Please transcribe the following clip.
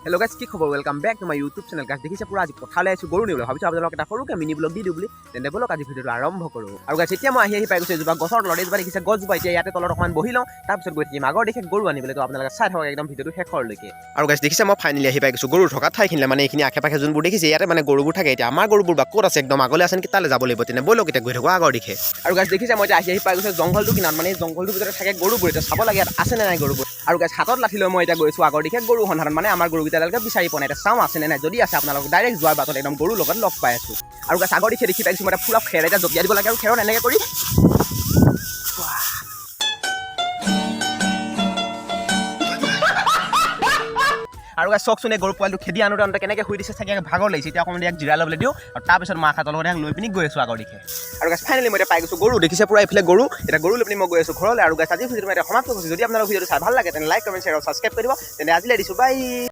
Hello' guys, কি খবৰ? Welcome back to my YouTube channel. Guys দেখিছে পুৰা আজি পথাৰলৈ আহিছোঁ গৰু নিবলৈ। ভাবিছোঁ আপোনালোকক এটা সৰুকৈ মিনি ব্লগ দি দিওঁ বুলি। তেন্তে বলক আজি ভিডিঅ'টো আৰম্ভ কৰোঁ। আৰু গাইজ এতিয়া মই আহি পাই গৈছোঁ এজোপা গছৰ তলত। এজোপা দেখিছে গছজোপা, এতিয়া ইয়াতে তলত অকণমান বহি লওঁ, তাৰপিছত গৈ থাকিম আগৰ দিশে গৰু আনিবলৈ। তো আপোনালোকে চাই থাকক একদম ভিডিঅ'টো শেষৰলৈকে। আৰু গাইজ দেখিছে মই ফাইনেলি আহি পাই গৈছোঁ গৰু থকা ঠাইখিনিলে, মানে এইখিনি আশে পাশে যোনবোৰ দেখিছে ইয়াতে মানে গৰুবোৰ থাকে। এতিয়া আমাৰ গৰুবোৰ বা ক'ত আছে, একদম আগলৈ আছে নেকি, তালৈ যাব লাগিব। তেনে বলক এতিয়া গৈ থাকোঁ আগৰ দিশে। আৰু গাইজ দেখিছে মই এতিয়া আহি পাই গৈছোঁ জংঘলটো কিনাৰত, মানে জংঘলটোৰ ভিতৰত থাকে গৰুবোৰ। এতিয়া চাব লাগে ইয়াত আছে নে নাই গৰুবোৰ। আৰু গাইজ হাতত লাঠি লৈ মই এতিয়া গৈছোঁ আগৰ দিশে গৰু সন্ধানত, মানে আমাৰ গৰুকেইটালৈকে বিচাৰি পোৱা নাই। এতিয়া চাওঁ আছে নে নাই, যদি আছে আপোনালোকক ডাইৰেক্ট যোৱাৰ বাটত একদম গৰুৰ লগত লগ পাই আছোঁ। আৰু গাইজ আগৰ দিশে দেখি পাইছোঁ মই এটা ফুলা খেৰ এটা জপিয়াই দিব লাগে, আৰু খেৰত এনেকৈ কৰি আৰু গাইজ চাওকচোন এই গৰু পোৱালিটো খেদি আনোতে কেনেকৈ শুই দিছে, চাগে ভাগৰ লাগিছে। এতিয়া অকণমান ইয়াক জিৰাই ল'বলৈ দিওঁ, আৰু তাৰপিছত মাক হাতৰ লগত লৈ পিনি গৈ আছোঁ আগৰ দিশে। আৰু গাইজ ফাইনেলি মই এতিয়া পাই গৈছোঁ গৰু। দেখিছে পুৰা এইফালে গৰু। এতিয়া গৰু লৈ পিনি মই গৈ আছোঁ ঘৰলৈ। আৰু গাইজ আজি ভিডিঅ'টো মই এতিয়া সমাপ্ত কৰিছোঁ। যদি আপোনালোকৰ ভিডিঅ'টো চাই ভাল লাগে তেনে লাইক, কমেণ্ট, শ্বেয়াৰ আৰু ছাবস্ক্ৰাইব কৰিব। তেনে আজিলৈ দিছোঁ বাই।